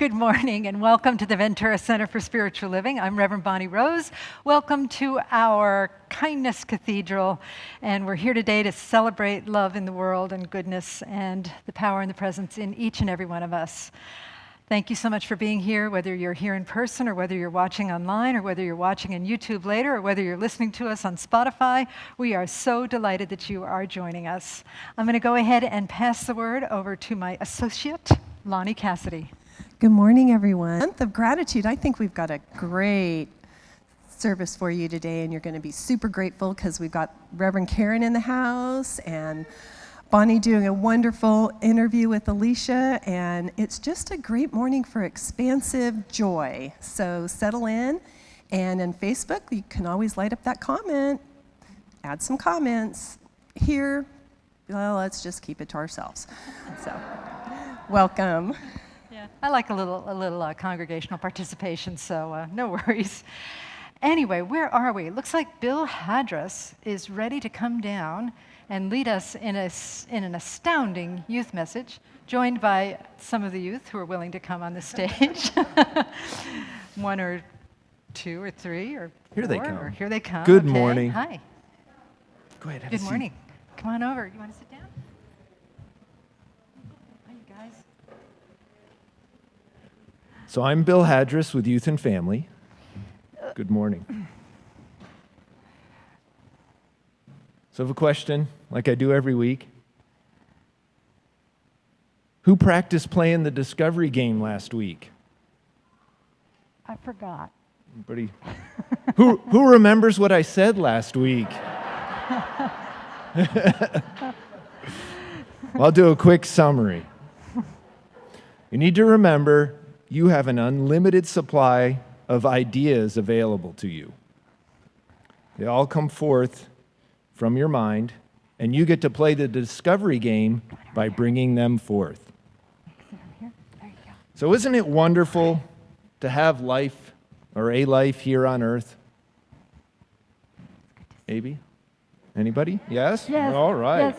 Good morning and welcome to the Ventura Center for Spiritual Living. I'm Reverend Bonnie Rose. Welcome to our Kindness Cathedral. And we're here today to celebrate love in the world and goodness and the power and the presence in each and every one of us. Thank you so much for being here, whether you're here in person or whether you're watching online or whether you're watching on YouTube later or whether you're listening to us on Spotify. We are so delighted that you are joining us. I'm going to go ahead and pass the word over to my associate, Lonnie Cassidy. Good morning, everyone. Month of gratitude. I think we've got a great service for you today, and you're going to be super grateful because we've got Reverend Karen in the house and Bonnie doing a wonderful interview with Alicia, and it's just a great morning for expansive joy. So settle in, and on Facebook, you can always light up that comment, add some comments. Here, well, let's just keep it to ourselves. So, welcome. I like a little congregational participation, so no worries. Anyway, where are we? It looks like Bill Hadras is ready to come down and lead us in an astounding youth message, joined by some of the youth who are willing to come on the stage. One or two or three or here four, they come. Or here they come. Good okay. morning. Hi. Go ahead. Good morning. Come on over. You want to sit down? Hi, you guys. So I'm Bill Hadras with Youth and Family. Good morning. So I have a question, like I do every week. Who practiced playing the Discovery game last week? I forgot. Anybody? Who remembers what I said last week? I'll do a quick summary. You need to remember you have an unlimited supply of ideas available to you. They all come forth from your mind, and you get to play the discovery game by bringing them forth. So isn't it wonderful to have life, or a life here on earth? Maybe? Anybody? Yes? Yes. All right.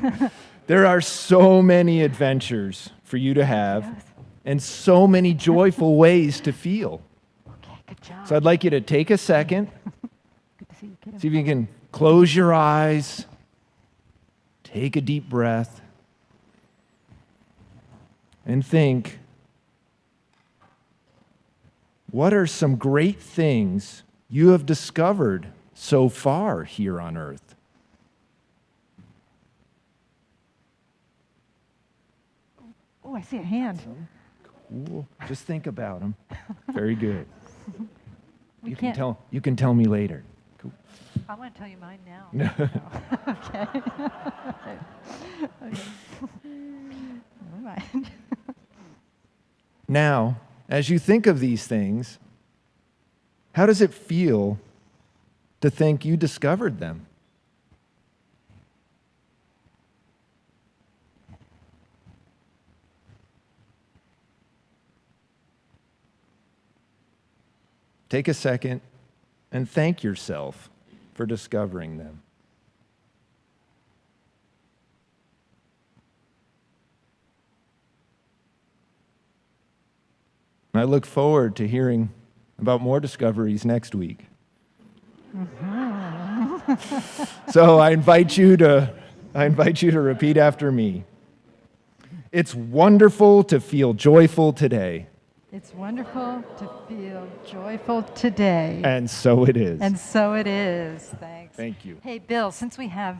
Yes. There are so many adventures for you to have. Yes. And so many joyful ways to feel. Okay, good job. So I'd like you to take a second, Good to see you. see if you can close your eyes, take a deep breath, and think, what are some great things you have discovered so far here on earth? Oh, I see a hand. Cool. Just think about them. Very good. We You can't. can tell me later. Cool. I want to tell you mine now. No. Okay. Okay. Never mind. Now, as you think of these things, how does it feel to think you discovered them? Take a second and thank yourself for discovering them. I look forward to hearing about more discoveries next week. So I invite you to repeat after me. It's wonderful to feel joyful today. It's wonderful to feel joyful today. And so it is. And so it is. Thanks. Thank you. Hey, Bill, since we have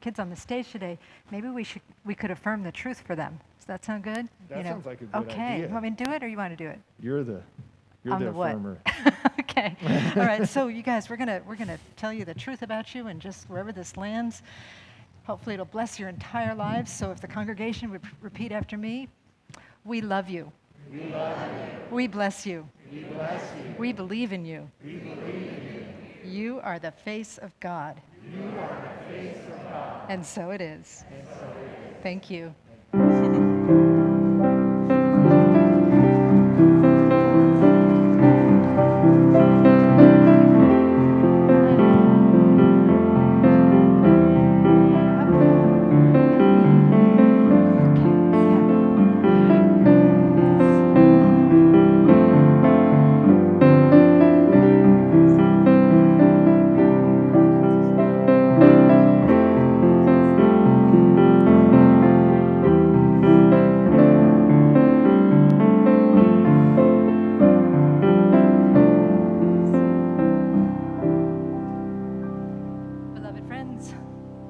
kids on the stage today, maybe we could affirm the truth for them. Does that sound good? That sounds like a good okay. idea. You want me to do it, or you want to do it? You're the what? affirmer. Okay. All right. So you guys, we're gonna tell you the truth about you, and just wherever this lands, hopefully it'll bless your entire lives. So if the congregation would repeat after me, we love you. We love you. We bless you. We bless you. We believe in you. We believe in you. You are the face of God. You are the face of God. And so it is. And so it is. Thank you.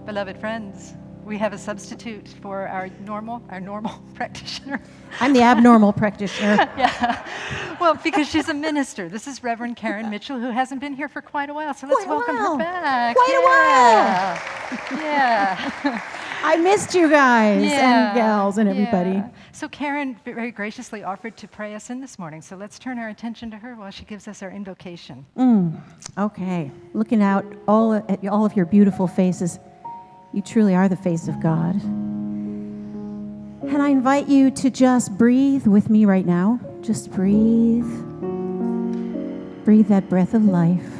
Beloved friends, we have a substitute for our normal practitioner. I'm the abnormal practitioner. Yeah. Well, because she's a minister. This is Reverend Karen Mitchell, who hasn't been here for quite a while. So let's welcome her back. Quite a while. Yeah. I missed you guys and gals and everybody. Yeah. So Karen very graciously offered to pray us in this morning. So let's turn our attention to her while she gives us our invocation. Okay. Looking out at all of your beautiful faces, you truly are the face of God. And I invite you to just breathe with me right now. Just breathe. Breathe that breath of life.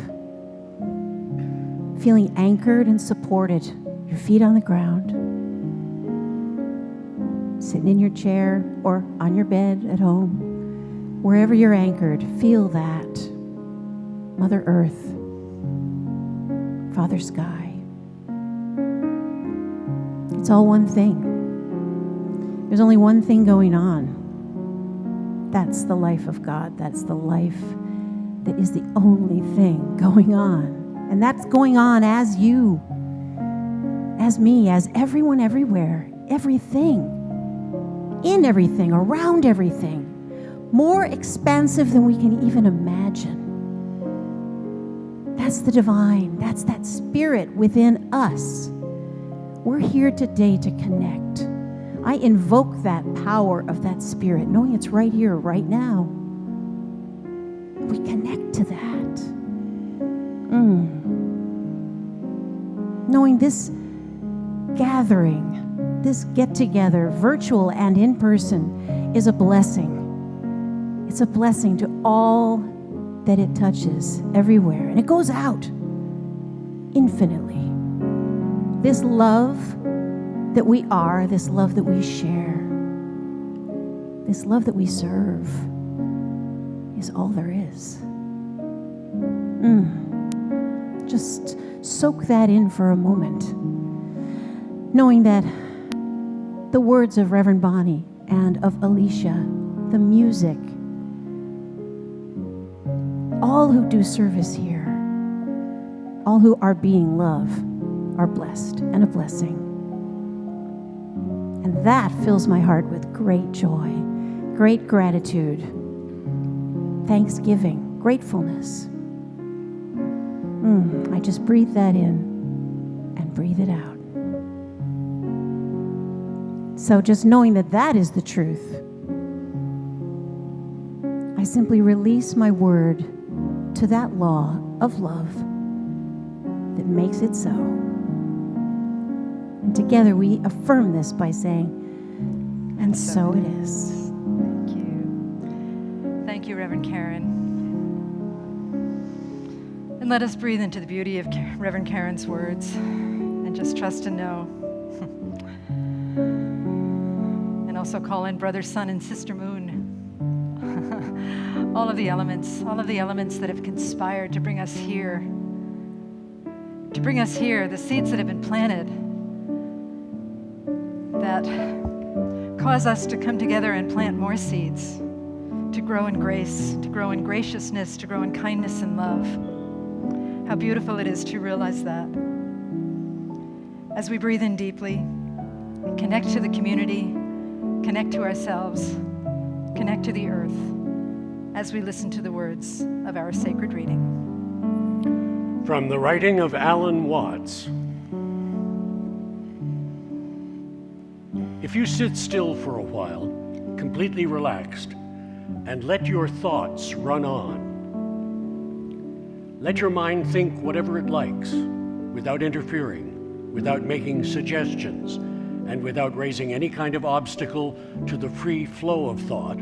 Feeling anchored and supported. Your feet on the ground. Sitting in your chair or on your bed at home. Wherever you're anchored, feel that. Mother Earth. Father Sky. It's all one thing. There's only one thing going on. That's the life of God. That's the life that is the only thing going on. And that's going on as you, as me, as everyone everywhere, everything, in everything, around everything, more expansive than we can even imagine. That's the divine. That's that spirit within us. We're here today to connect. I invoke that power of that spirit, knowing it's right here, right now. We connect to that. Knowing this gathering, this get-together, virtual and in person, is a blessing. It's a blessing to all that it touches everywhere. And it goes out infinitely. This love that we are, this love that we share, this love that we serve is all there is. Just soak that in for a moment, knowing that the words of Reverend Bonnie and of Alicia, the music, all who do service here, all who are being love, are blessed and a blessing. And that fills my heart with great joy, great gratitude, thanksgiving, gratefulness. I just breathe that in and breathe it out. So just knowing that that is the truth, I simply release my word to that law of love that makes it so. And together we affirm this by saying, and so it is. Thank you. Thank you, Reverend Karen. And let us breathe into the beauty of Reverend Karen's words and just trust and know. And also call in Brother Sun and Sister Moon. all of the elements that have conspired to bring us here. To bring us here, the seeds that have been planted that cause us to come together and plant more seeds, to grow in grace, to grow in graciousness, to grow in kindness and love. How beautiful it is to realize that. As we breathe in deeply, connect to the community, connect to ourselves, connect to the earth, as we listen to the words of our sacred reading. From the writing of Alan Watts. If you sit still for a while, completely relaxed, and let your thoughts run on, let your mind think whatever it likes, without interfering, without making suggestions, and without raising any kind of obstacle to the free flow of thought,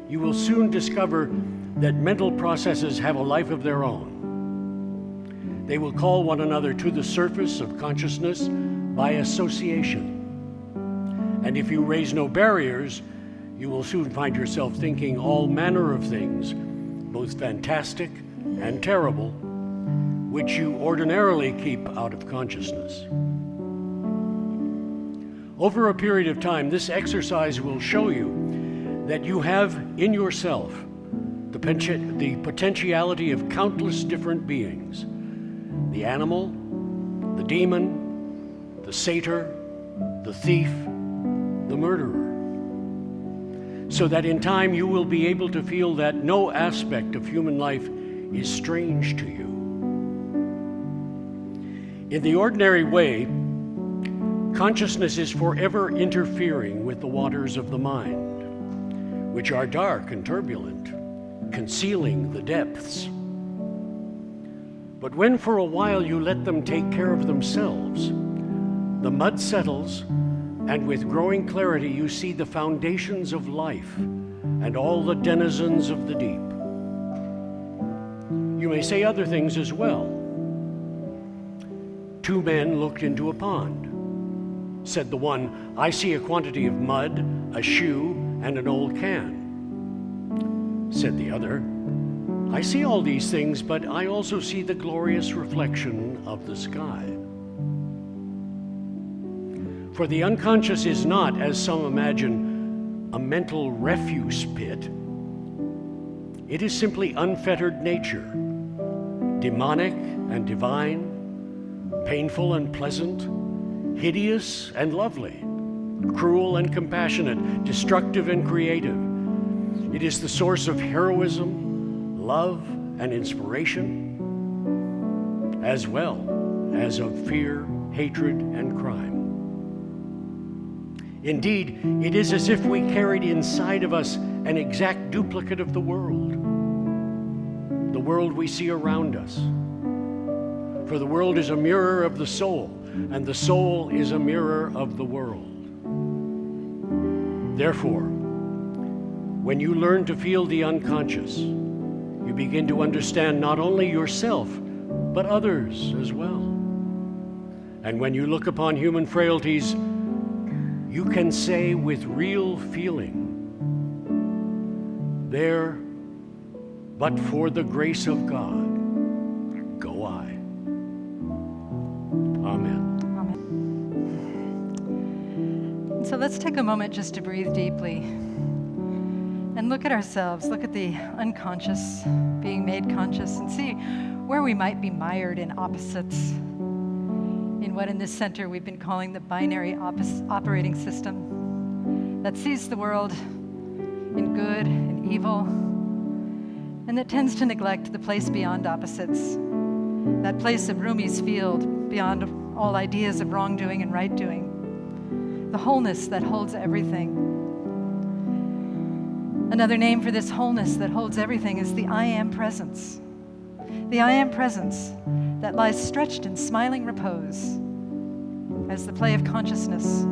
you will soon discover that mental processes have a life of their own. They will call one another to the surface of consciousness by association. And if you raise no barriers, you will soon find yourself thinking all manner of things, both fantastic and terrible, which you ordinarily keep out of consciousness. Over a period of time, this exercise will show you that you have in yourself the potentiality of countless different beings. The animal, the demon, the satyr, the thief, the murderer, so that in time you will be able to feel that no aspect of human life is strange to you. In the ordinary way, consciousness is forever interfering with the waters of the mind, which are dark and turbulent, concealing the depths. But when for a while you let them take care of themselves, the mud settles, and with growing clarity you see the foundations of life and all the denizens of the deep. You may say other things as well. Two men looked into a pond. Said the one, "I see a quantity of mud, a shoe, and an old can." Said the other, "I see all these things, but I also see the glorious reflection of the sky." For the unconscious is not, as some imagine, a mental refuse pit. It is simply unfettered nature, demonic and divine, painful and pleasant, hideous and lovely, cruel and compassionate, destructive and creative. It is the source of heroism, love, and inspiration, as well as of fear, hatred, and crime. Indeed, it is as if we carried inside of us an exact duplicate of the world we see around us. For the world is a mirror of the soul, and the soul is a mirror of the world. Therefore, when you learn to feel the unconscious, you begin to understand not only yourself, but others as well. And when you look upon human frailties, you can say with real feeling, "There, but for the grace of God, go I." Amen. So let's take a moment just to breathe deeply and look at ourselves, look at the unconscious being made conscious, and see where we might be mired in opposites, in what in this center we've been calling the binary operating system that sees the world in good and evil, and that tends to neglect the place beyond opposites, that place of Rumi's field beyond all ideas of wrongdoing and right doing, the wholeness that holds everything. Another name for this wholeness that holds everything is the I Am Presence. The I Am Presence that lies stretched in smiling repose as the play of consciousness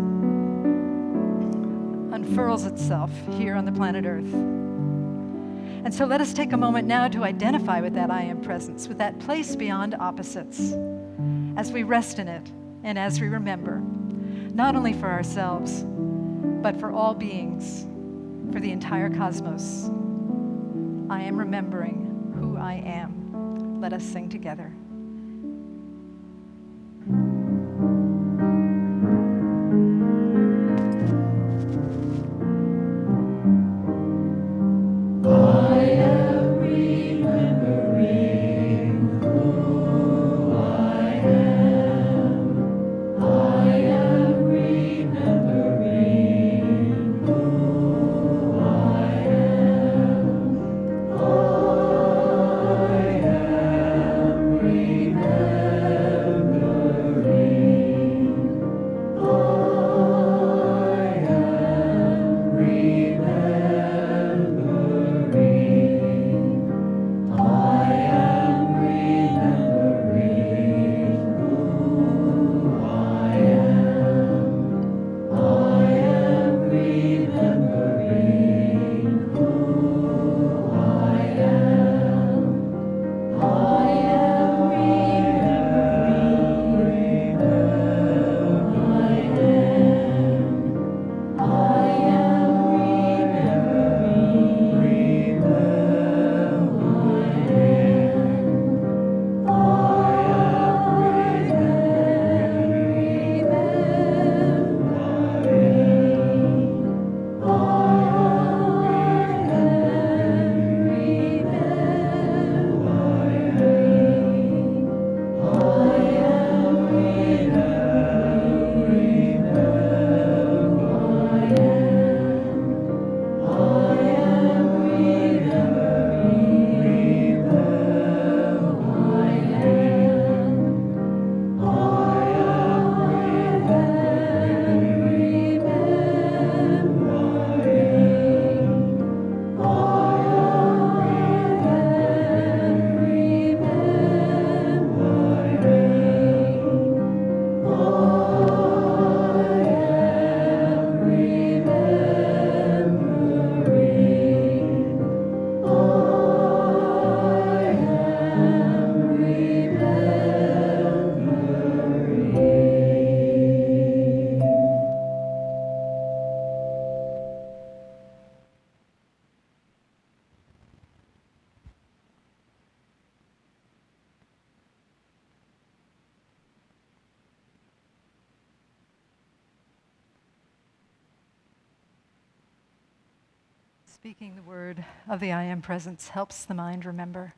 unfurls itself here on the planet Earth. And so let us take a moment now to identify with that I Am Presence, with that place beyond opposites, as we rest in it and as we remember, not only for ourselves, but for all beings, for the entire cosmos. I am remembering who I am. Let us sing together. I am Speaking the word of the I Am presence helps the mind remember.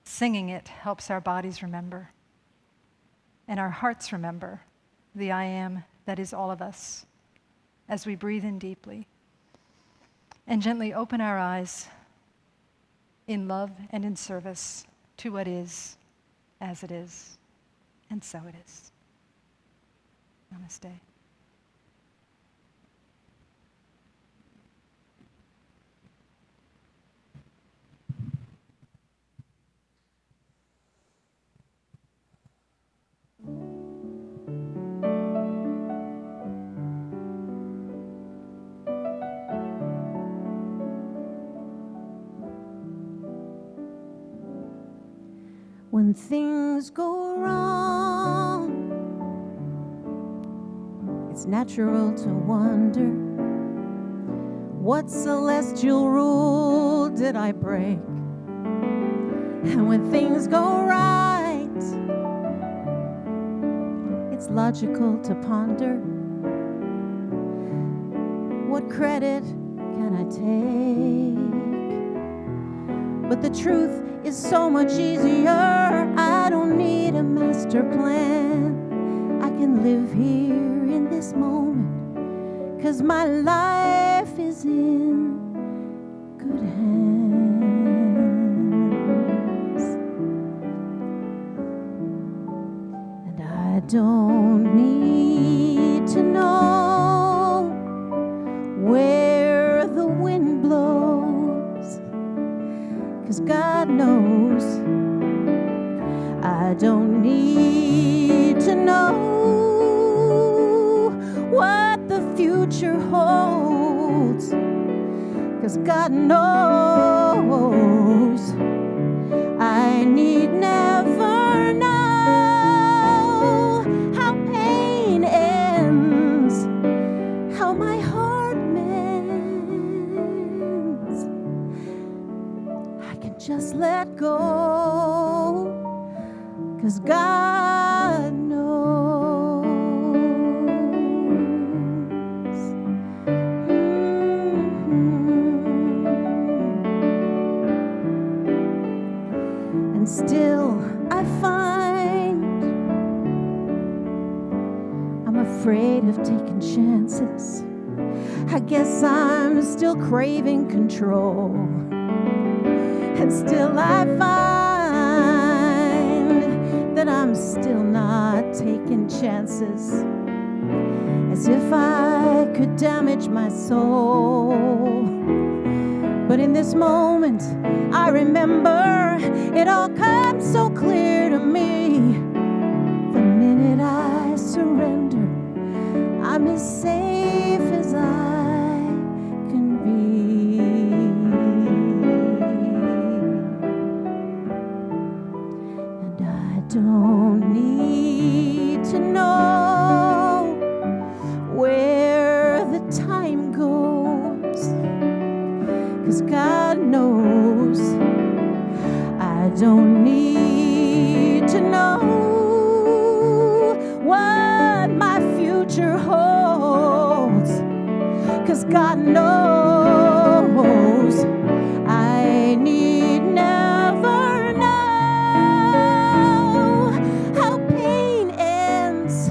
Singing it helps our bodies remember. And our hearts remember the I Am that is all of us as we breathe in deeply and gently open our eyes in love and in service to what is, as it is, and so it is. Namaste. When things go wrong, it's natural to wonder, what celestial rule did I break? And when things go right, it's logical to ponder, what credit can I take? But the truth is so much easier. I don't need a master plan. I can live here in this moment, 'cause my life is in good hands. And I don't need to know where the wind blows, 'cause God knows. I don't need to know what the future holds, 'cause God knows. I need never know how pain ends, how my heart mends. I can just let go, 'cause God knows. And still I find I'm afraid of taking chances. I guess I'm still craving control. And still I find that I'm still not taking chances, as if I could damage my soul. But in this moment, I remember it all comes so clear to me. The minute I surrender, I'm as safe as I can be. And I don't need to know where the time goes, 'cause God knows. I don't need to know what my future holds, 'cause God knows. I need never know how pain ends,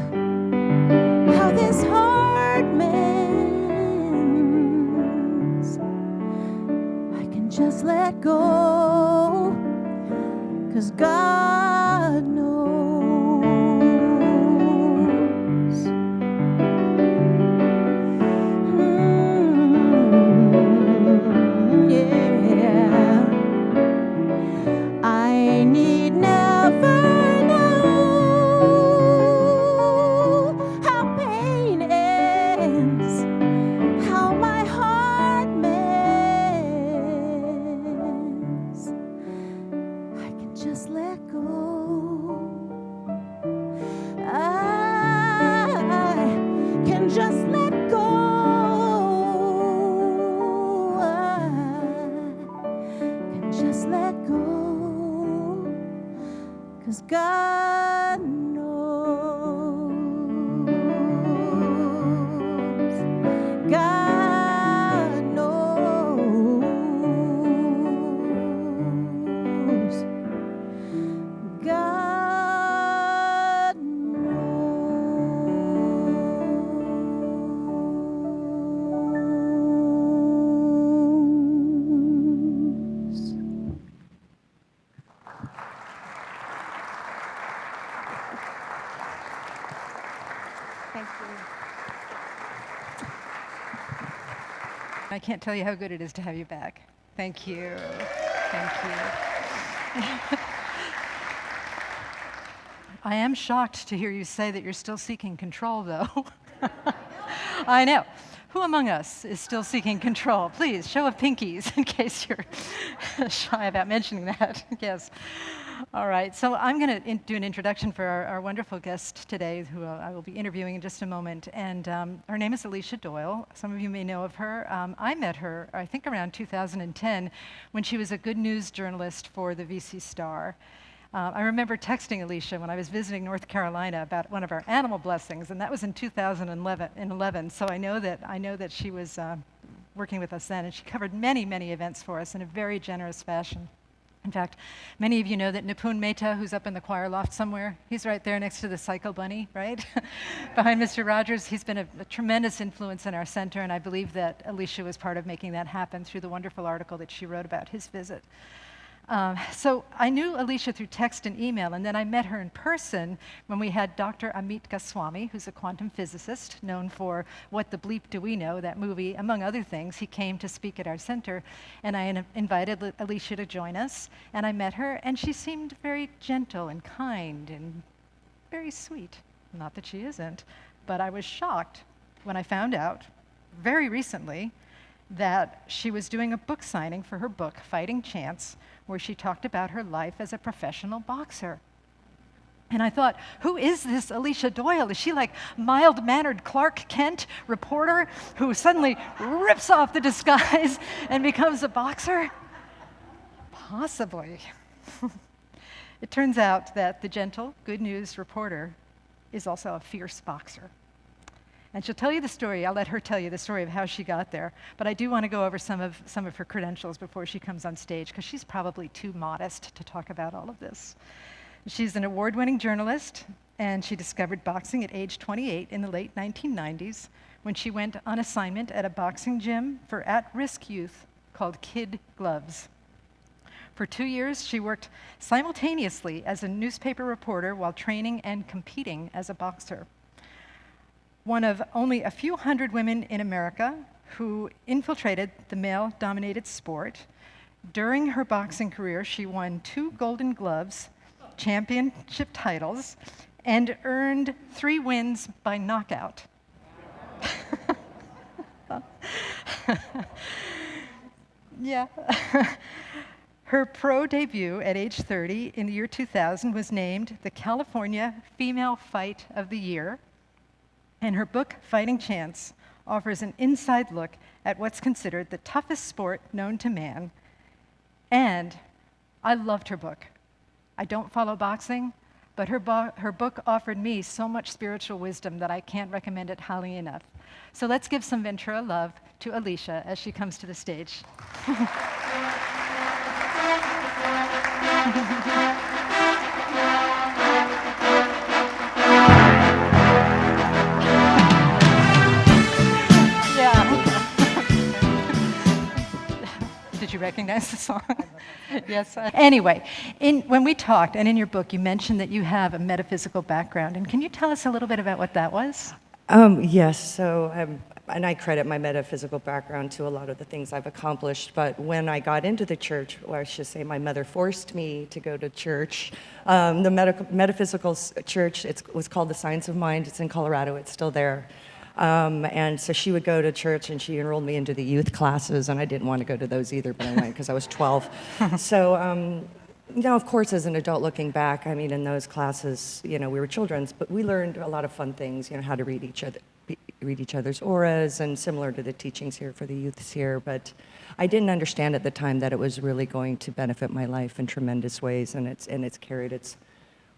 how this heart mends. I can just let go, 'cause God knows. Thank you. I can't tell you how good it is to have you back. Thank you. Thank you. I am shocked to hear you say that you're still seeking control, though. I know. Who among us is still seeking control? Please, show of pinkies in case you're shy about mentioning that. Yes. All right, so I'm going to do an introduction for our wonderful guest today, who I will be interviewing in just a moment. And her name is Alicia Doyle. Some of you may know of her. I met her, I think, around 2010 when she was a good news journalist for the VC Star. I remember texting Alicia when I was visiting North Carolina about one of our animal blessings, and that was in 2011. So I know that she was working with us then, and she covered many, many events for us in a very generous fashion. In fact, many of you know that Nipun Mehta, who's up in the choir loft somewhere, he's right there next to the Psycho Bunny, right? Behind Mr. Rogers. He's been a tremendous influence in our center, and I believe that Alicia was part of making that happen through the wonderful article that she wrote about his visit. So I knew Alicia through text and email, and then I met her in person when we had Dr. Amit Goswami, who's a quantum physicist, known for What the Bleep Do We Know, that movie, among other things. He came to speak at our center, and I invited Alicia to join us, and I met her, and she seemed very gentle and kind and very sweet. Not that she isn't, but I was shocked when I found out very recently that she was doing a book signing for her book, Fighting Chance, where she talked about her life as a professional boxer. And I thought, who is this Alicia Doyle? Is she like mild-mannered Clark Kent reporter who suddenly rips off the disguise and becomes a boxer? Possibly. It turns out that the gentle, good news reporter is also a fierce boxer. And she'll tell you the story. I'll let her tell you the story of how she got there. But I do want to go over some of her credentials before she comes on stage, because she's probably too modest to talk about all of this. She's an award-winning journalist, and she discovered boxing at age 28 in the late 1990s when she went on assignment at a boxing gym for at-risk youth called Kid Gloves. For 2 years, she worked simultaneously as a newspaper reporter while training and competing as a boxer. One of only a few hundred women in America who infiltrated the male-dominated sport. During her boxing career, she won 2 Golden Gloves, championship titles, and earned 3 wins by knockout. Yeah. Her pro debut at age 30 in the year 2000 was named the California Female Fight of the Year. And her book, Fighting Chance, offers an inside look at what's considered the toughest sport known to man. And I loved her book. I don't follow boxing, but her book offered me so much spiritual wisdom that I can't recommend it highly enough. So let's give some Ventura love to Alicia as she comes to the stage. Did you recognize the song? Yes. Anyway, when we talked, and in your book, you mentioned that you have a metaphysical background. And can you tell us a little bit about what that was? Yes, so, and I credit my metaphysical background to a lot of the things I've accomplished, but when I got into the church, or I should say my mother forced me to go to church, the metaphysical church, it was called the Science of Mind, it's in Colorado, it's still there. And so she would go to church and she enrolled me into the youth classes, and I didn't want to go to those either, but I went because I was 12. So, of course, as an adult looking back, I mean, in those classes, we were children's, but we learned a lot of fun things, how to read each other's auras, and similar to the teachings here for the youths here. But I didn't understand at the time that it was really going to benefit my life in tremendous ways, and it's carried its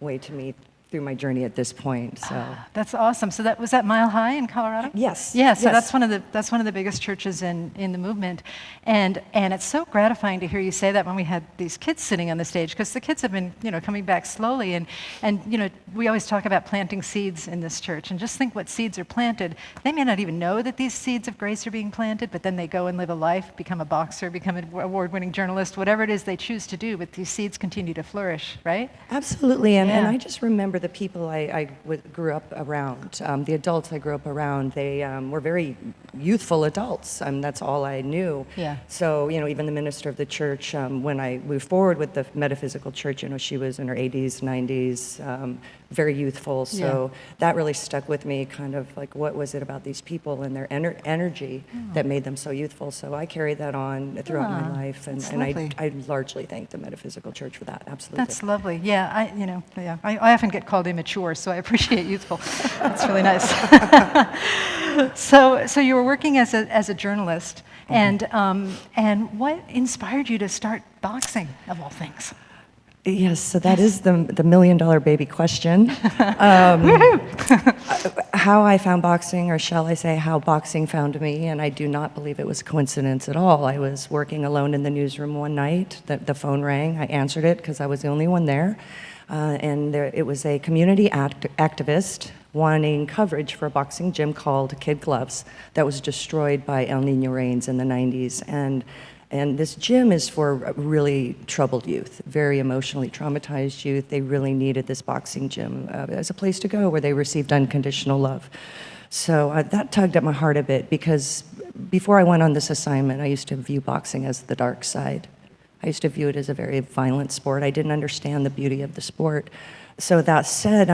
way to me through my journey at this point. So that's awesome. So was that Mile High in Colorado? Yes. Yeah. So yes. that's one of the biggest churches in the movement, and it's so gratifying to hear you say that when we had these kids sitting on the stage, because the kids have been coming back slowly, and we always talk about planting seeds in this church, and just think what seeds are planted. They may not even know that these seeds of grace are being planted, but then they go and live a life, become a boxer, become an award-winning journalist, whatever it is they choose to do. But these seeds continue to flourish, right? Absolutely, and I just remember remember the people grew up around, the adults I grew up around, they were very youthful adults. That's all I knew. Yeah. So, even the minister of the church, when I moved forward with the Metaphysical Church, she was in her 80s, 90s, very youthful. So that really stuck with me, kind of like, what was it about these people and their energy that made them so youthful? So I carried that on throughout my life, and I largely thank the Metaphysical Church for that. Absolutely. That's lovely. Yeah, I often get called immature, so I appreciate youthful. That's really nice. So you were working as a journalist, and what inspired you to start boxing, of all things? Yes, so that is the million-dollar baby question. How I found boxing, or shall I say how boxing found me, and I do not believe it was a coincidence at all. I was working alone in the newsroom one night. The phone rang. I answered it because I was the only one there. It was a community activist wanting coverage for a boxing gym called Kid Gloves that was destroyed by El Nino rains in the 90s. And this gym is for really troubled youth, very emotionally traumatized youth. They really needed this boxing gym as a place to go where they received unconditional love. So that tugged at my heart a bit, because before I went on this assignment, I used to view boxing as the dark side. I used to view it as a very violent sport. I didn't understand the beauty of the sport. So that said,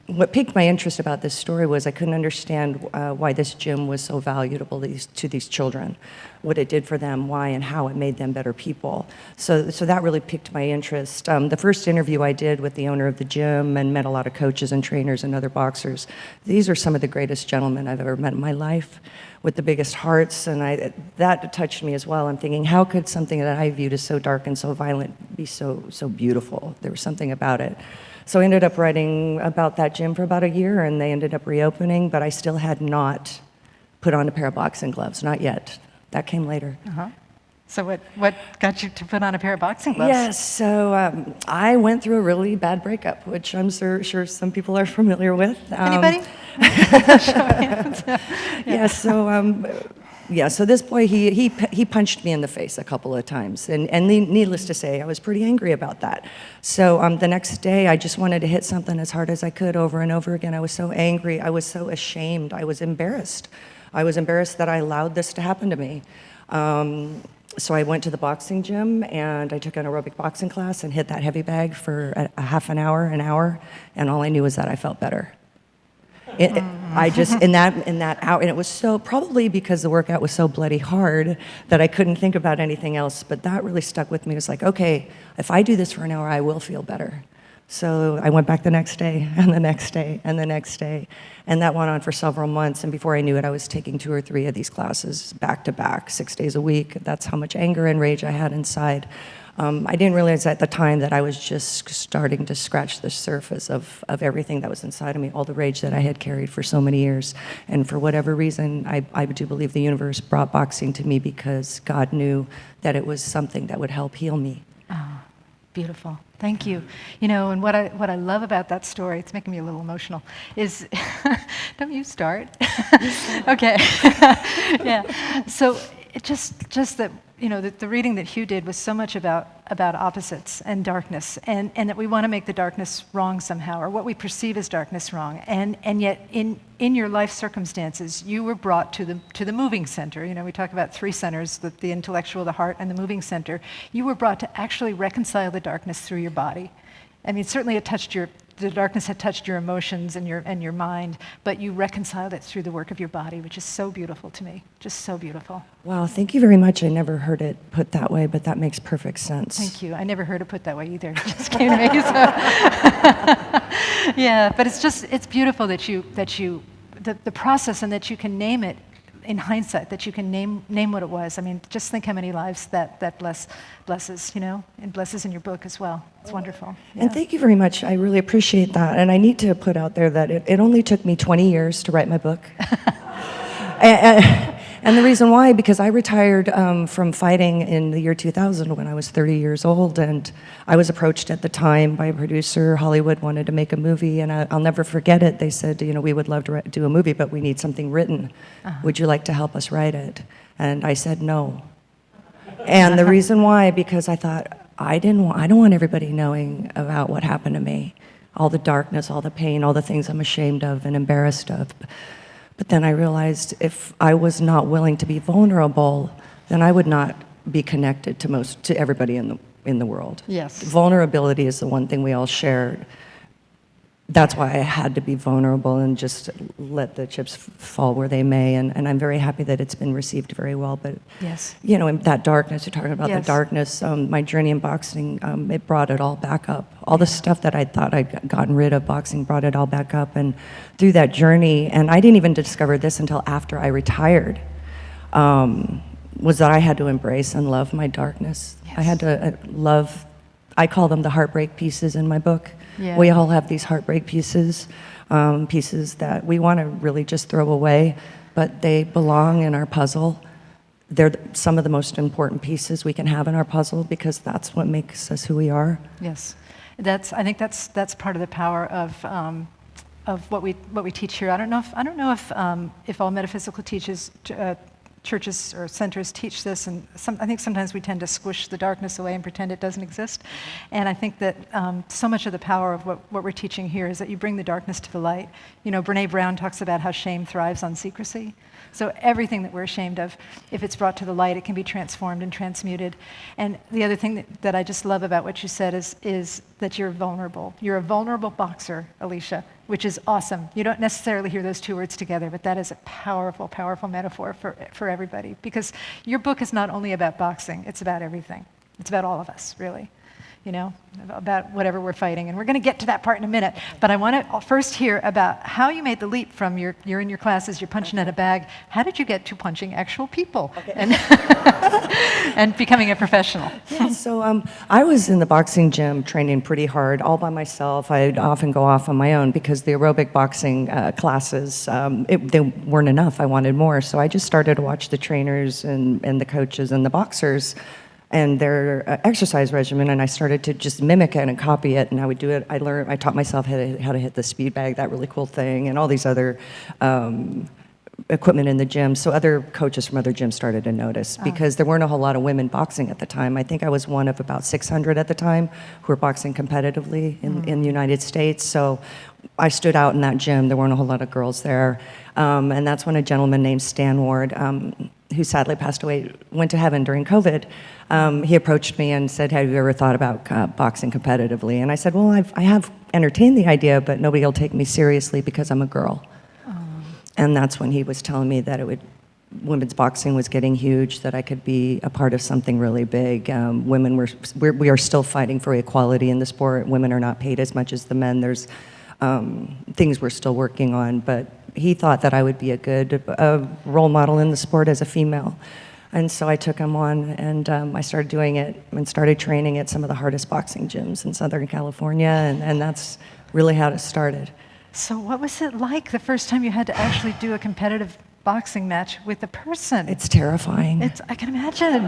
what piqued my interest about this story was I couldn't understand why this gym was so valuable to these children, what it did for them, why and how it made them better people. So that really piqued my interest. The first interview I did with the owner of the gym, and met a lot of coaches and trainers and other boxers. These are some of the greatest gentlemen I've ever met in my life, with the biggest hearts, and that touched me as well. I'm thinking, how could something that I viewed as so dark and so violent be so beautiful? There was something about it. So I ended up writing about that gym for about a year, and they ended up reopening, but I still had not put on a pair of boxing gloves, not yet. That came later. So what got you to put on a pair of boxing gloves? Yes, so I went through a really bad breakup, which I'm sure some people are familiar with. Anybody? So this boy, he punched me in the face a couple of times, and needless to say, I was pretty angry about that. So the next day, I just wanted to hit something as hard as I could over and over again. I was so angry. I was so ashamed. I was embarrassed. I was embarrassed that I allowed this to happen to me. So I went to the boxing gym, and I took an aerobic boxing class and hit that heavy bag for a half an hour, and all I knew was that I felt better. I just, in that hour, and it was so, probably because the workout was so bloody hard that I couldn't think about anything else, but that really stuck with me. It was like, okay, if I do this for an hour, I will feel better. So I went back the next day, and the next day, and the next day, and that went on for several months, and before I knew it, I was taking 2 or 3 of these classes back to back, 6 days a week. That's how much anger and rage I had inside. I didn't realize at the time that I was just starting to scratch the surface of everything that was inside of me, all the rage that I had carried for so many years. And for whatever reason, I do believe the universe brought boxing to me because God knew that it was something that would help heal me. Oh, beautiful. Thank you. And what I love about that story, it's making me a little emotional, is, don't you start? Okay. Yeah. So it just that, the reading that Hugh did was so much about opposites and darkness, and that we want to make the darkness wrong somehow, or what we perceive as darkness wrong. And yet in your life circumstances, you were brought to the moving center. We talk about 3 centers, the intellectual, the heart, and the moving center. You were brought to actually reconcile the darkness through your body. I mean, certainly the darkness had touched your emotions and your mind, but you reconciled it through the work of your body, which is so beautiful to me, just so beautiful. Wow, thank you very much. I never heard it put that way, but that makes perfect sense. Thank you. I never heard it put that way either. It just came to me. So. Yeah, but it's beautiful that the process, and that you can name it in hindsight, that you can name what it was. I mean, just think how many lives that blesses, and blesses in your book as well. It's wonderful. Yeah. And thank you very much. I really appreciate that. And I need to put out there that it only took me 20 years to write my book. And the reason why, because I retired from fighting in the year 2000 when I was 30 years old, and I was approached at the time by a producer. Hollywood wanted to make a movie, and I'll never forget it. They said, we would love to do a movie, but we need something written. Would you like to help us write it? And I said no. And the reason why, because I thought, I don't want everybody knowing about what happened to me. all the darkness, all the pain, all the things I'm ashamed of and embarrassed of. But then I realized if I was not willing to be vulnerable, then I would not be connected to everybody in the world. Yes. Vulnerability is the one thing we all share. That's why I had to be vulnerable and just let the chips fall where they may. And I'm very happy that it's been received very well. But, Yes. you know, in that darkness, you're talking about Yes. the darkness, my journey in boxing, it brought it all back up. All the stuff that I thought I'd gotten rid of, boxing brought it all back up. And through that journey, and I didn't even discover this until after I retired, was that I had to embrace and love my darkness. Yes. I had to love, I call them the heartbreak pieces in my book. Yeah. We all have these heartbreak pieces, pieces that we want to really just throw away, but they belong in our puzzle. They're some of the most important pieces we can have in our puzzle because that's what makes us who we are. Yes, I think that's part of the power of what we teach here. I don't know if all metaphysical churches or centers teach this, and I think sometimes we tend to squish the darkness away and pretend it doesn't exist. And I think that so much of the power of what we're teaching here is that you bring the darkness to the light. You know, Brene Brown talks about how shame thrives on secrecy. So everything that we're ashamed of, if it's brought to the light, it can be transformed and transmuted. And the other thing that I just love about what you said is that you're vulnerable. You're a vulnerable boxer, Alicia, which is awesome. You don't necessarily hear those two words together, but that is a powerful, powerful metaphor for everybody. Because your book is not only about boxing, it's about everything. It's about all of us, really. You know, about whatever we're fighting. And we're going to get to that part in a minute. But I want to first hear about how you made the leap from you're in your classes, you're punching at a bag. How did you get to punching actual people and becoming a professional? Yeah, so I was in the boxing gym training pretty hard, all by myself. I'd often go off on my own because the aerobic boxing classes, they weren't enough. I wanted more. So I just started to watch the trainers and the coaches and the boxers and their exercise regimen, and I started to just mimic it and copy it, and I would do it. I taught myself how to hit the speed bag, that really cool thing, and all these other equipment in the gym. So other coaches from other gyms started to notice because there weren't a whole lot of women boxing at the time. I think I was one of about 600 at the time who were boxing competitively in the United States. So I stood out in that gym. There weren't a whole lot of girls there. And that's when a gentleman named Stan Ward, who sadly passed away, went to heaven during COVID. He approached me and said, have you ever thought about boxing competitively? And I said, well, I have entertained the idea, but nobody will take me seriously because I'm a girl. And that's when he was telling me that women's boxing was getting huge, that I could be a part of something really big. We are still fighting for equality in the sport. Women are not paid as much as the men. There's things we're still working on, but he thought that I would be a good role model in the sport as a female. And so I took him on, and I started doing it and started training at some of the hardest boxing gyms in Southern California, and that's really how it started. So what was it like the first time you had to actually do a competitive boxing match with a person? It's terrifying. I can imagine.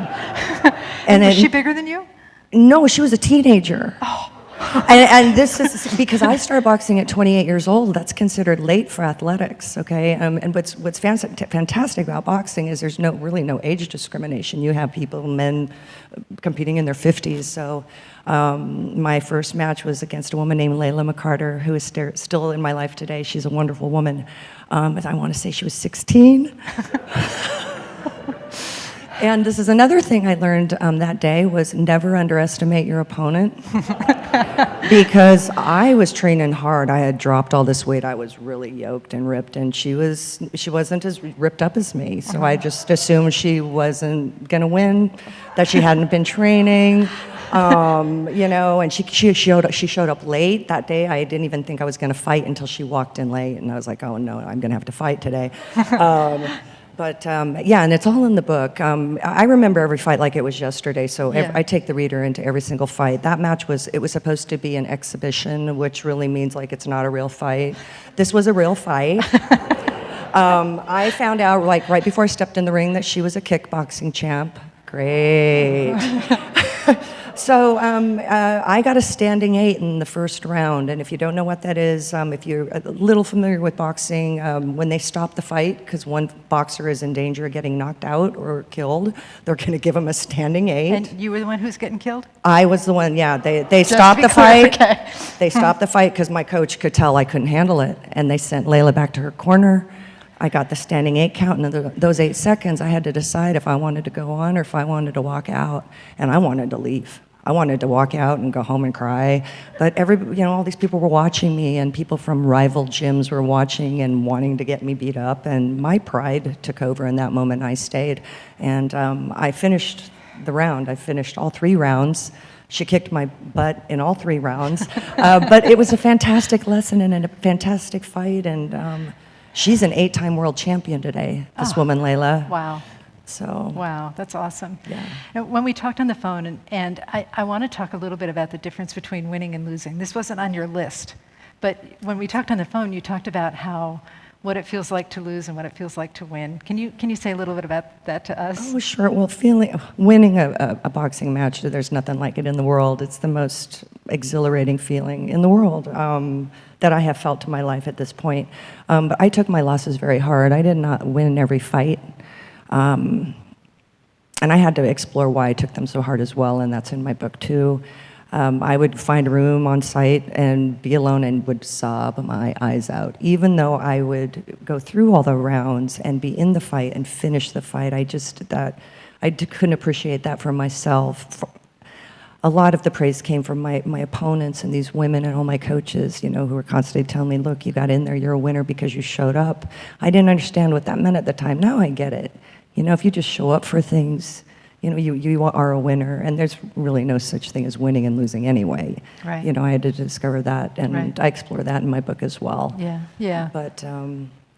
And was she bigger than you? No, she was a teenager. Oh. And this is because I started boxing at 28 years old. That's considered late for athletics, okay? And what's fantastic about boxing is there's really no age discrimination. You have men competing in their 50s. So my first match was against a woman named Layla McCarter, who is still in my life today. She's a wonderful woman. I want to say she was 16. And this is another thing I learned that day was never underestimate your opponent. Because I was training hard. I had dropped all this weight. I was really yoked and ripped, and she wasn't as ripped up as me. So I just assumed she wasn't going to win, that she hadn't been training. And she showed up late that day. I didn't even think I was going to fight until she walked in late, and I was like, oh no, I'm going to have to fight today. And it's all in the book. I remember every fight like it was yesterday, so I take the reader into every single fight. That match was supposed to be an exhibition, which really means like it's not a real fight. This was a real fight. I found out like right before I stepped in the ring that she was a kickboxing champ. Great. So I got a standing 8 in the first round, and if you don't know what that is, if you're a little familiar with boxing, when they stop the fight, because one boxer is in danger of getting knocked out or killed, they're going to give him a standing 8. And you were the one who's getting killed? I was the one, yeah. They Just stopped to the be clear, fight. okay. They stopped the fight because my coach could tell I couldn't handle it, and they sent Layla back to her corner. I got the standing 8 count, and in those 8 seconds, I had to decide if I wanted to go on or if I wanted to walk out, and I wanted to leave. I wanted to walk out and go home and cry, but all these people were watching me, and people from rival gyms were watching and wanting to get me beat up, and my pride took over in that moment. I stayed, and I finished the round. I finished all 3 rounds. She kicked my butt in all 3 rounds, but it was a fantastic lesson and a fantastic fight, and she's an 8-time world champion today, this woman, Layla. Wow. So. Wow, that's awesome. Yeah. Now, when we talked on the phone, and I want to talk a little bit about the difference between winning and losing. This wasn't on your list, but when we talked on the phone, you talked about what it feels like to lose and what it feels like to win. Can you say a little bit about that to us? Oh, sure. Well, winning a boxing match, there's nothing like it in the world. It's the most exhilarating feeling in the world that I have felt in my life at this point. But I took my losses very hard. I did not win every fight. And I had to explore why I took them so hard as well, and that's in my book too. I would find a room on site and be alone and would sob my eyes out. Even though I would go through all the rounds and be in the fight and finish the fight, I couldn't appreciate that for myself. A lot of the praise came from my opponents and these women and all my coaches, who were constantly telling me, look, you got in there, you're a winner because you showed up. I didn't understand what that meant at the time. Now I get it. If you just show up for things, you are a winner, and there's really no such thing as winning and losing anyway. Right. I had to discover that, and Right. I explore that in my book as well. Yeah. But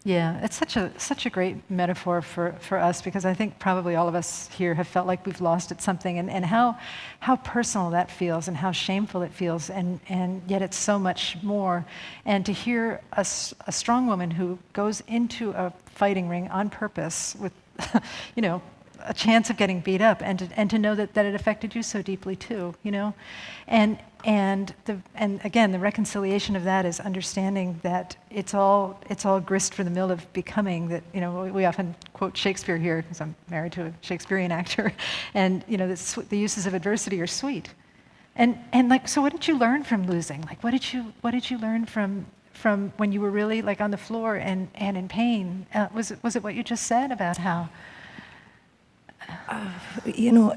Yeah, it's such a great metaphor for us, because I think probably all of us here have felt like we've lost at something, and how personal that feels and how shameful it feels, and yet it's so much more. And to hear a strong woman who goes into a fighting ring on purpose with, a chance of getting beat up, and to know that it affected you so deeply too, and again, the reconciliation of that is understanding that it's all grist for the mill of becoming. That we often quote Shakespeare here, because I'm married to a Shakespearean actor, and the uses of adversity are sweet. And so what did you learn from losing? Like what did you learn from when you were really like on the floor and in pain? Was it what you just said about how?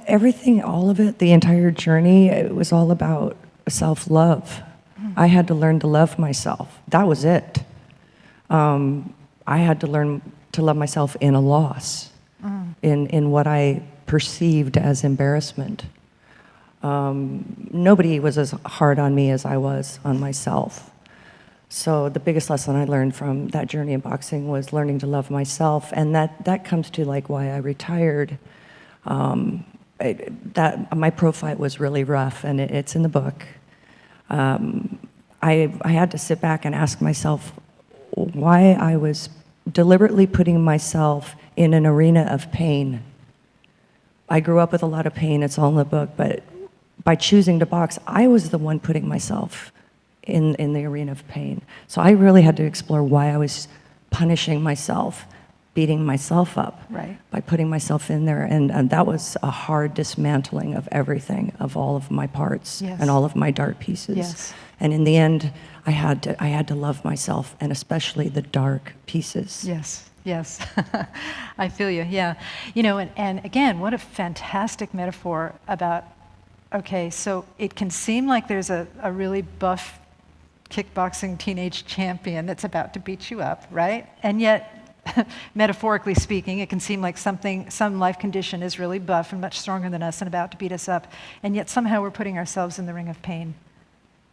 Everything, all of it, the entire journey, it was all about self-love. I had to learn to love myself. That was it. I had to learn to love myself in a loss, in what I perceived as embarrassment. Nobody was as hard on me as I was on myself. So the biggest lesson I learned from that journey in boxing was learning to love myself, and that comes to like why I retired. My pro fight was really rough, and it's in the book. I had to sit back and ask myself why I was deliberately putting myself in an arena of pain. I grew up with a lot of pain, it's all in the book, but by choosing to box, I was the one putting myself in the arena of pain. So I really had to explore why I was punishing myself, beating myself up by putting myself in there. And that was a hard dismantling of everything, of all of my parts and all of my dark pieces. Yes. And in the end, I had to love myself, and especially the dark pieces. Yes, I feel you, yeah. And again, what a fantastic metaphor about, okay, so it can seem like there's a really buff kickboxing teenage champion that's about to beat you up, right? And yet, metaphorically speaking, it can seem like some life condition is really buff and much stronger than us and about to beat us up, and yet somehow we're putting ourselves in the ring of pain.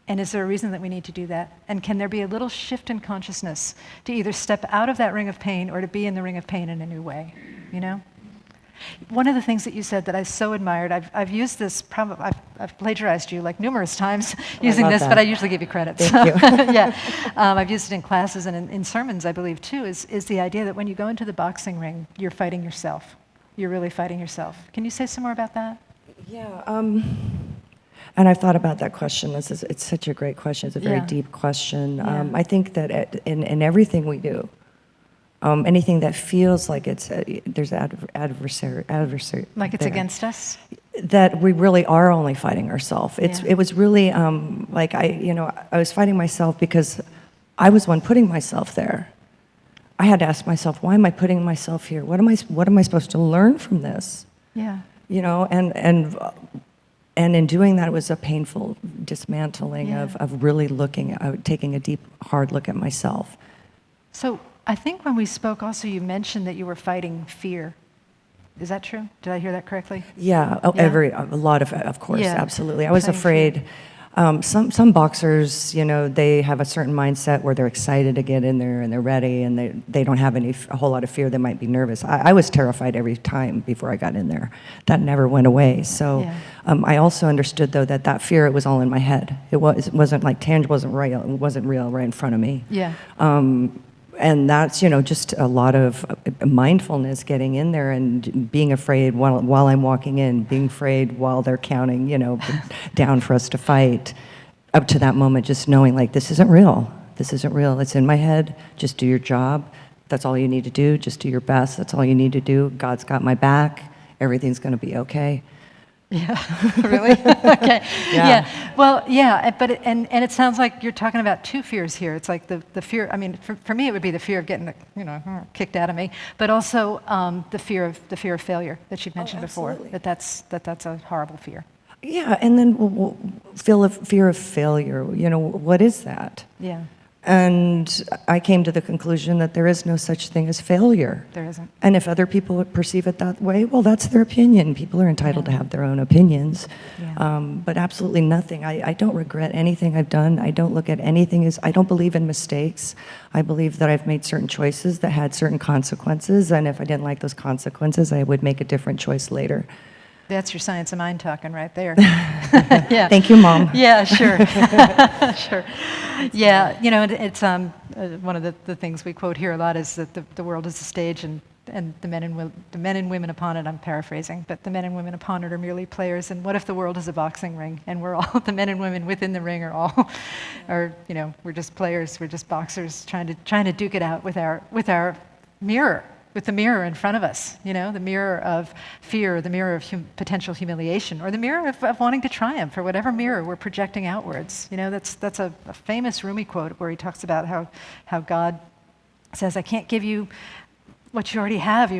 And is there a reason that we need to do that? And can there be a little shift in consciousness to either step out of that ring of pain or to be in the ring of pain in a new way, One of the things that you said that I so admired, I've used this, I've plagiarized you like numerous times using this, but I usually give you credit. Thank you. Yeah, I've used it in classes and in sermons, I believe, too, is the idea that when you go into the boxing ring, you're fighting yourself. You're really fighting yourself. Can you say some more about that? Yeah. And I've thought about that question. It's such a great question. It's a very Yeah. deep question. Yeah. I think that in everything we do, anything that feels like there's adversary, Like it's there, against us? that we really are only fighting ourselves. Yeah. It was really like I was fighting myself because I was one putting myself there. I had to ask myself, why am I putting myself here? What am I supposed to learn from this? Yeah. And in doing that, it was a painful dismantling Yeah. of really taking a deep, hard look at myself. So I think when we spoke also, you mentioned that you were fighting fear. Is that true? Did I hear that correctly? Yeah, Yeah. a lot of course, Yeah. absolutely. I was Fighting afraid. Some boxers, they have a certain mindset where they're excited to get in there and they're ready and they don't have a whole lot of fear. They might be nervous. I was terrified every time before I got in there. That never went away. So Yeah. I also understood though that fear, it was all in my head. It wasn't like tangible, it wasn't real right in front of me. Yeah. And that's, just a lot of mindfulness getting in there and being afraid while I'm walking in, being afraid while they're counting, down for us to fight. Up to that moment, just knowing like, this isn't real. This isn't real. It's in my head. Just do your job. That's all you need to do. Just do your best. That's all you need to do. God's got my back. Everything's going to be okay. Yeah, really? Okay. Yeah. Well, yeah, but it sounds like you're talking about two fears here. It's like the fear. I mean, for me, it would be the fear of getting kicked out of me, but also the fear of failure that you mentioned before. absolutely. That's a horrible fear. Yeah, and then fear of failure. What is that? Yeah, And I came to the conclusion that there is no such thing as failure. there isn't. And if other people perceive it that way, well, that's their opinion. People are entitled to have their own opinions. Yeah. But absolutely nothing. I don't regret anything I've done. I don't look at anything as, I don't believe in mistakes. I believe that I've made certain choices that had certain consequences. And if I didn't like those consequences, I would make a different choice later. That's your science of mind talking right there. Yeah. Thank you, Mom. Yeah, sure. Sure. Yeah, it's one of the things we quote here a lot is that the world is a stage and the men and women upon it, I'm paraphrasing, but the men and women upon it are merely players. And what if the world is a boxing ring and we're all, the men and women within the ring we're just players, we're just boxers trying to duke it out with our mirror. With the mirror in front of us, the mirror of fear, the mirror of potential humiliation, or the mirror of wanting to triumph, or whatever mirror we're projecting outwards. That's a famous Rumi quote where he talks about how God says, I can't give you what you already have.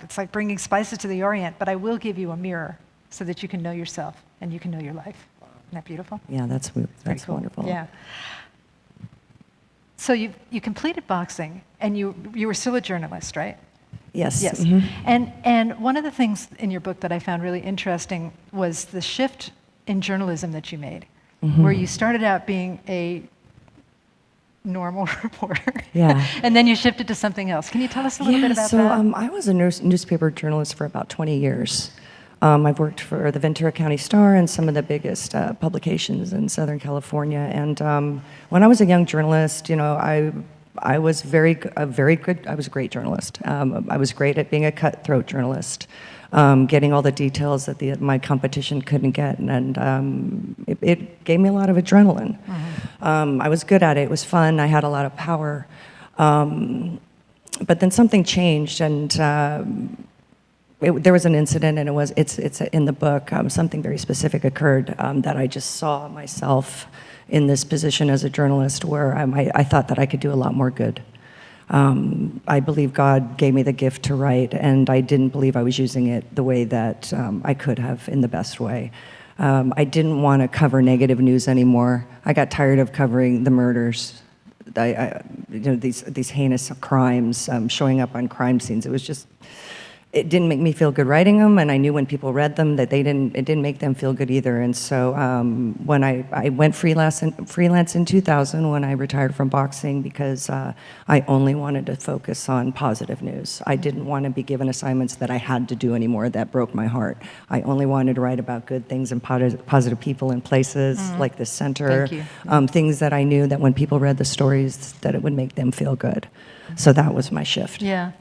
It's like bringing spices to the Orient, but I will give you a mirror so that you can know yourself and you can know your life. Isn't that beautiful? Yeah, that's Pretty cool. wonderful. Yeah. So you completed boxing, and you were still a journalist, right? Yes. Yes. Mhm. And one of the things in your book that I found really interesting was the shift in journalism that you made, where you started out being a normal reporter, Yeah. and then you shifted to something else. Can you tell us a little bit about so, that? I was a newspaper journalist for about 20 years. I've worked for the Ventura County Star and some of the biggest publications in Southern California. And when I was a young journalist, I was I was a great journalist. I was great at being a cutthroat journalist, getting all the details that my competition couldn't get, and it gave me a lot of adrenaline. I was good at it. It was fun. I had a lot of power. But then something changed, and there was an incident, and it's in the book. Something very specific occurred that I just saw myself in this position as a journalist where I thought that I could do a lot more good. I believe God gave me the gift to write, and I didn't believe I was using it the way that I could have in the best way. I didn't want to cover negative news anymore. I got tired of covering the murders, these heinous crimes showing up on crime scenes. It didn't make me feel good writing them, and I knew when people read them that it didn't make them feel good either. And so when I went freelance in 2000 when I retired from boxing, because I only wanted to focus on positive news. I didn't want to be given assignments that I had to do anymore that broke my heart. I only wanted to write about good things and positive people and places like the center. Thank you. Things that I knew that when people read the stories that it would make them feel good. So that was my shift. Yeah.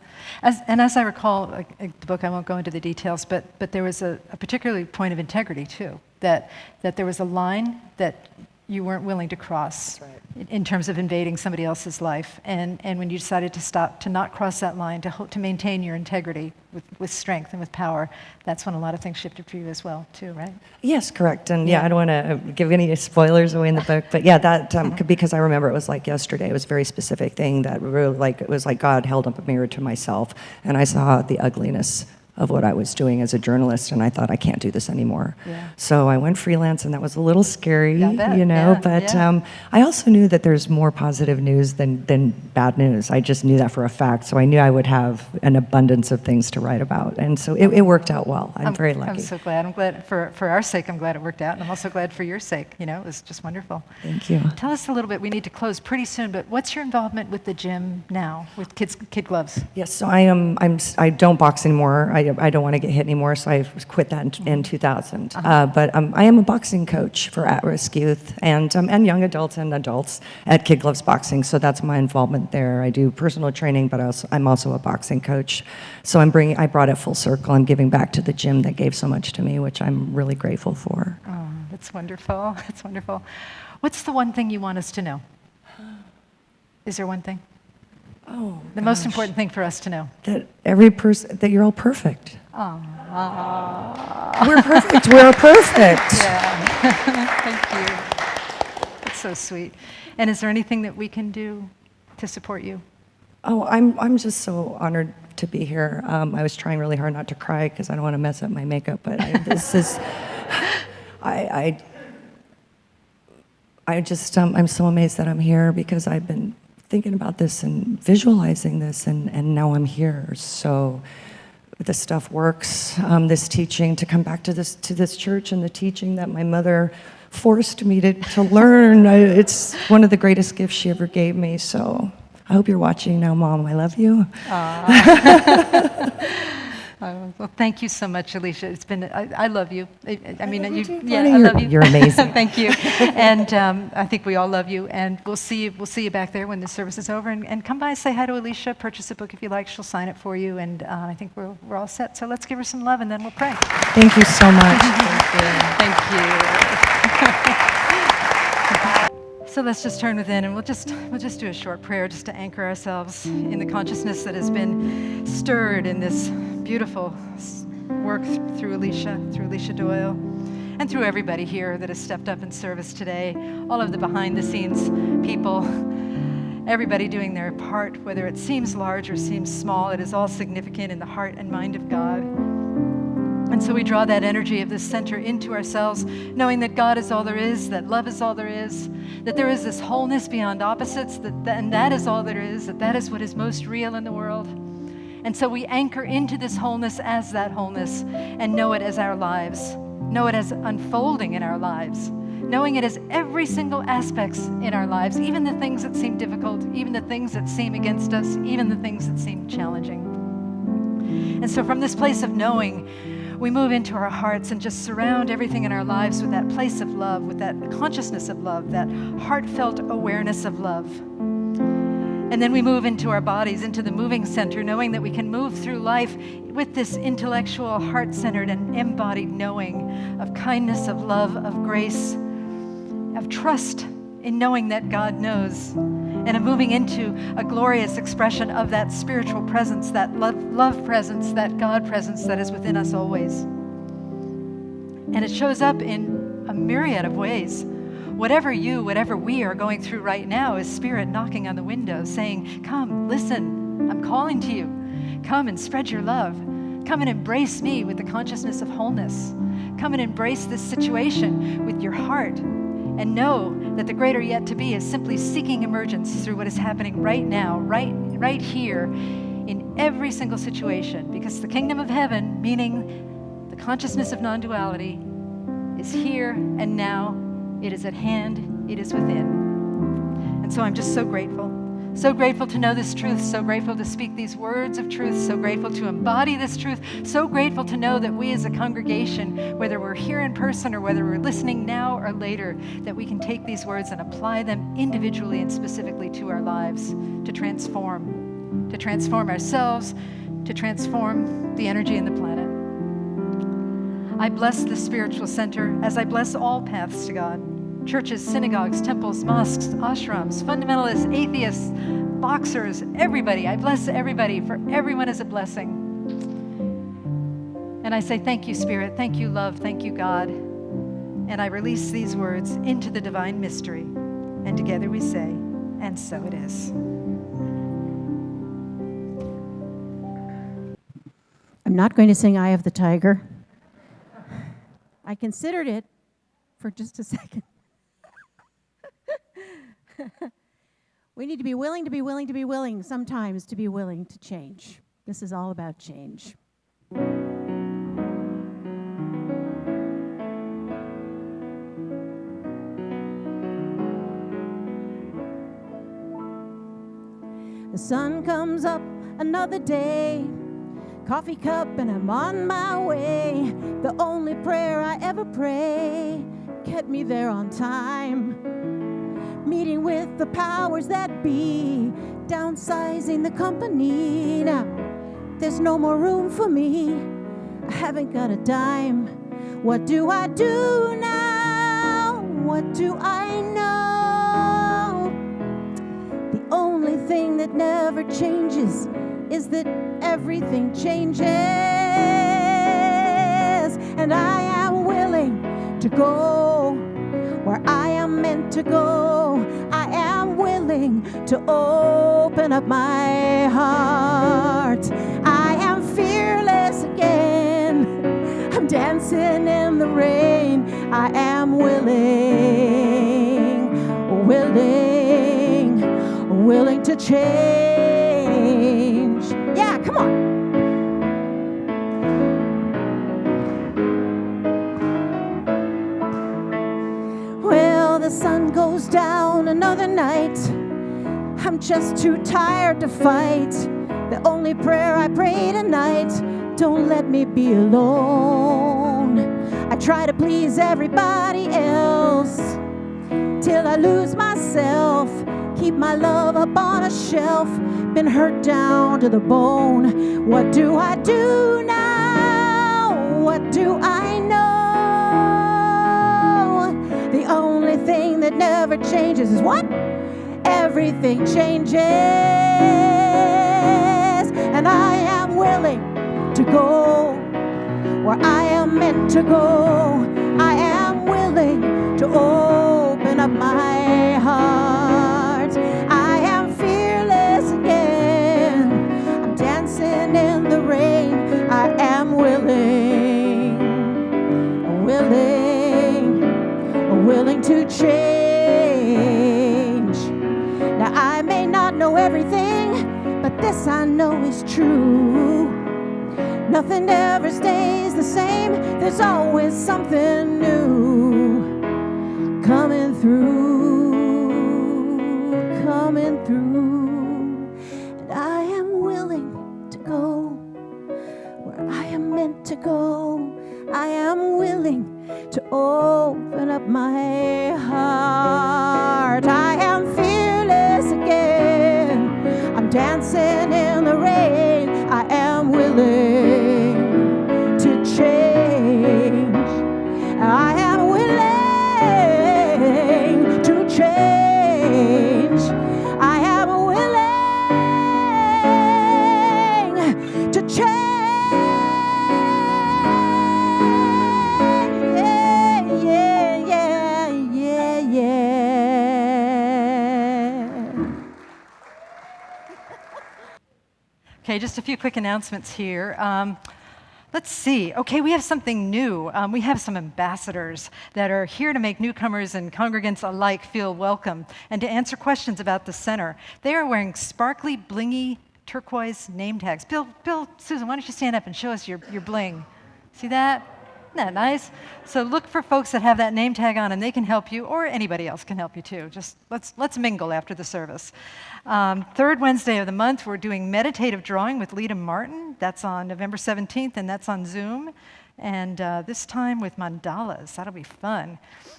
As I recall, the book, I won't go into the details, but there was a particular point of integrity, too. that there was a line that you weren't willing to cross. That's right. In terms of invading somebody else's life. And when you decided to stop, to not cross that line, to maintain your integrity with strength and with power, that's when a lot of things shifted for you as well, too, right? Yes, correct. And I don't want to give any spoilers away in the book, but that, because I remember it was like yesterday, it was a very specific thing that really, it was like God held up a mirror to myself, and I saw the ugliness of what I was doing as a journalist, and I thought, I can't do this anymore. Yeah. So I went freelance, and that was a little scary, I bet. but Yeah. I also knew that there's more positive news than bad news. I just knew that for a fact, so I knew I would have an abundance of things to write about, and so it worked out well. I'm very lucky. I'm so glad. I'm glad for our sake, I'm glad it worked out, and I'm also glad for your sake. It was just wonderful. Thank you. Tell us a little bit, we need to close pretty soon, but what's your involvement with the gym now, with Kid Gloves? Yes, so I don't box anymore. I don't want to get hit anymore, so I quit that in 2000. But I am a boxing coach for at-risk youth and young adults and adults at Kid Gloves Boxing, so that's my involvement there. I do personal training, but I'm also a boxing coach. So I brought it full circle. I'm giving back to the gym that gave so much to me, which I'm really grateful for. Oh, that's wonderful. That's wonderful. What's the one thing you want us to know? Is there one thing? Oh, the most important thing for us to know? That every person, that you're all perfect. Oh. We're perfect. We're perfect. Yeah. Thank you. That's so sweet. And is there anything that we can do to support you? Oh, I'm just so honored to be here. I was trying really hard not to cry because I don't want to mess up my makeup, but this is, I just, I'm so amazed that I'm here because I've been thinking about this and visualizing this, and now I'm here. So this stuff works. This teaching, to come back to this church and the teaching that my mother forced me to learn. It's one of the greatest gifts she ever gave me. So I hope you're watching now, Mom. I love you. Well, thank you so much, Alicia. It's been, I love you. I mean, I love you. You're amazing. Thank you. And I think we all love you. And we'll see you back there when the service is over. And come by, say hi to Alicia, purchase a book if you like. She'll sign it for you. And I think we're all set. So let's give her some love, and then we'll pray. Thank you so much. Thank you. So let's just turn within, and we'll just do a short prayer just to anchor ourselves in the consciousness that has been stirred in this beautiful work through Alicia Doyle, and through everybody here that has stepped up in service today, all of the behind-the-scenes people, everybody doing their part, whether it seems large or seems small, it is all significant in the heart and mind of God. And so we draw that energy of this center into ourselves, knowing that God is all there is, that love is all there is, that there is this wholeness beyond opposites, and that is all there is, that is what is most real in the world. And so we anchor into this wholeness as that wholeness and know it as our lives, know it as unfolding in our lives, knowing it as every single aspects in our lives, even the things that seem difficult, even the things that seem against us, even the things that seem challenging. And so from this place of knowing, we move into our hearts and just surround everything in our lives with that place of love, with that consciousness of love, that heartfelt awareness of love. And then we move into our bodies, into the moving center, knowing that we can move through life with this intellectual, heart-centered, and embodied knowing of kindness, of love, of grace, of trust in knowing that God knows, and of moving into a glorious expression of that spiritual presence, that love presence, that God presence that is within us always. And it shows up in a myriad of ways. Whatever we are going through right now is Spirit knocking on the window saying, come, listen, I'm calling to you. Come and spread your love. Come and embrace me with the consciousness of wholeness. Come and embrace this situation with your heart. And know that the greater yet to be is simply seeking emergence through what is happening right now, right here, in every single situation. Because the kingdom of heaven, meaning the consciousness of non-duality, is here and now. It is at hand. It is within. And so I'm just so grateful. So grateful to know this truth, so grateful to speak these words of truth, so grateful to embody this truth, so grateful to know that we as a congregation, whether we're here in person or whether we're listening now or later, that we can take these words and apply them individually and specifically to our lives to transform ourselves, to transform the energy in the planet. I bless the spiritual center as I bless all paths to God. Churches, synagogues, temples, mosques, ashrams, fundamentalists, atheists, boxers, everybody. I bless everybody, for everyone is a blessing. And I say, thank you, Spirit, thank you, love, thank you, God. And I release these words into the divine mystery. And together we say, and so it is. I'm not going to sing Eye of the Tiger. I considered it for just a second. We need to be willing to be willing to be willing sometimes to be willing to change. This is all about change. The sun comes up another day, coffee cup and I'm on my way. The only prayer I ever pray kept me there on time. Meeting with the powers that be, downsizing the company. Now, there's no more room for me. I haven't got a dime. What do I do now? What do I know? The only thing that never changes is that everything changes. And I am willing to go where I am meant to go. I am willing to open up my heart. I am fearless again. I'm dancing in the rain. I am willing to change. Yeah, come on. Well, the sun goes down another night. I'm just too tired to fight. The only prayer I pray tonight, don't let me be alone. I try to please everybody else till I lose myself. Keep my love up on a shelf, been hurt down to the bone. What do I do now? What do I know? The only thing that never changes is what? Everything changes. And I am willing to go where I am meant to go. I am willing to open up my heart. I am fearless again. I'm dancing in the rain. I am willing to change. Now I may not know everything, but this I know is true. Nothing ever stays the same. There's always something new coming through. And I am willing to go where I am meant to go. I am willing to open up my heart. I am fearless again. I'm dancing in the rain. I am willing to change. I am willing to change. I am willing to change. Okay, just a few quick announcements here. Let's see. Okay, we have something new. We have some ambassadors that are here to make newcomers and congregants alike feel welcome and to answer questions about the center. They are wearing sparkly, blingy, turquoise name tags. Bill, Susan, why don't you stand up and show us your bling? See that? Isn't that nice? So look for folks that have that name tag on and they can help you, or anybody else can help you too. Just let's mingle after the service. Third Wednesday of the month, we're doing meditative drawing with Lita Martin. That's on November 17th, and that's on Zoom. and this time with mandalas. That'll be fun.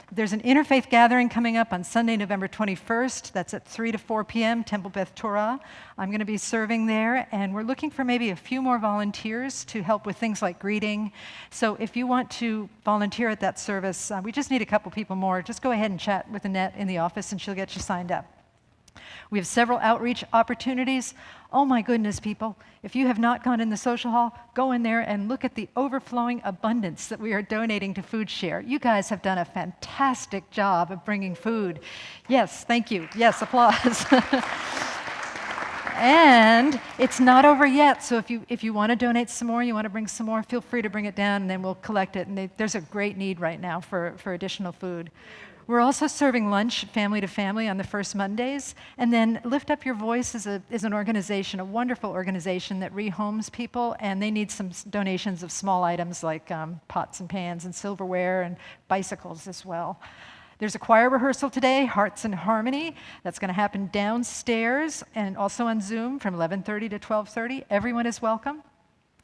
There's an Interfaith Gathering coming up on Sunday, November 21st. That's at 3 to 4 p.m., Temple Beth Torah. I'm going to be serving there, and we're looking for maybe a few more volunteers to help with things like greeting. So if you want to volunteer at that service, we just need a couple people more. Just go ahead and chat with Annette in the office, and she'll get you signed up. We have several outreach opportunities. Oh my goodness, people. If you have not gone in the social hall, go in there and look at the overflowing abundance that we are donating to Food Share. You guys have done a fantastic job of bringing food. Yes, thank you. Yes, applause. And it's not over yet, so if you want to donate some more, you want to bring some more, feel free to bring it down, and then we'll collect it. And there's a great need right now for additional food. We're also serving lunch family to family on the first Mondays. And then Lift Up Your Voice is an organization, a wonderful organization that rehomes people, and they need some donations of small items like pots and pans and silverware and bicycles as well. There's a choir rehearsal today, Hearts in Harmony. That's going to happen downstairs and also on Zoom from 11:30 to 12:30. Everyone is welcome.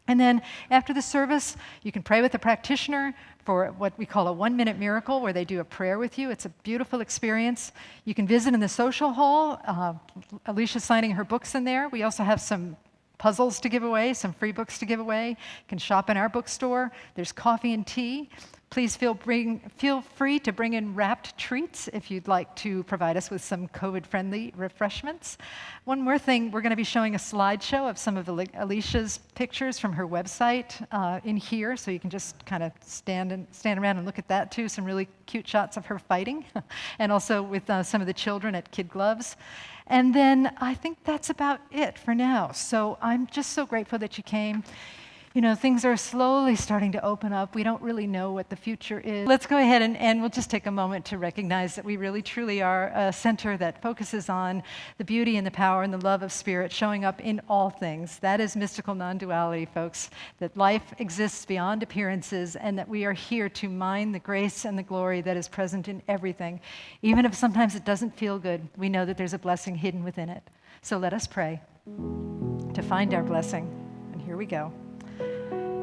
And then after the service, you can pray with a practitioner for what we call a 1-minute miracle, where they do a prayer with you. It's a beautiful experience. You can visit in the social hall. Alicia's signing her books in there. We also have some puzzles to give away, some free books to give away. You can shop in our bookstore. There's coffee and tea. Please feel free to bring in wrapped treats if you'd like to provide us with some COVID-friendly refreshments. One more thing, we're going to be showing a slideshow of some of Alicia's pictures from her website in here, so you can just kind of stand around and look at that too. Some really cute shots of her fighting, and also with some of the children at Kid Gloves. And then I think that's about it for now. So I'm just so grateful that you came. You know, things are slowly starting to open up. We don't really know what the future is. Let's go ahead and we'll just take a moment to recognize that we really truly are a center that focuses on the beauty and the power and the love of Spirit showing up in all things. That is mystical non-duality, folks, that life exists beyond appearances and that we are here to mine the grace and the glory that is present in everything. Even if sometimes it doesn't feel good, we know that there's a blessing hidden within it. So let us pray to find our blessing. And here we go.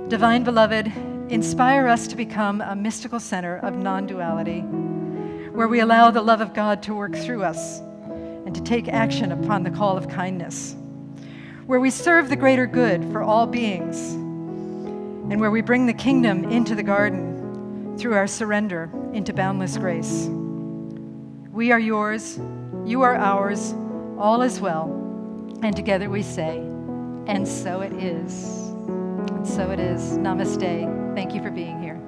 Divine Beloved, inspire us to become a mystical center of non-duality, where we allow the love of God to work through us and to take action upon the call of kindness, where we serve the greater good for all beings, and where we bring the kingdom into the garden through our surrender into boundless grace. We are yours, you are ours, all is well, and together we say, and so it is. And so it is. Namaste. Thank you for being here.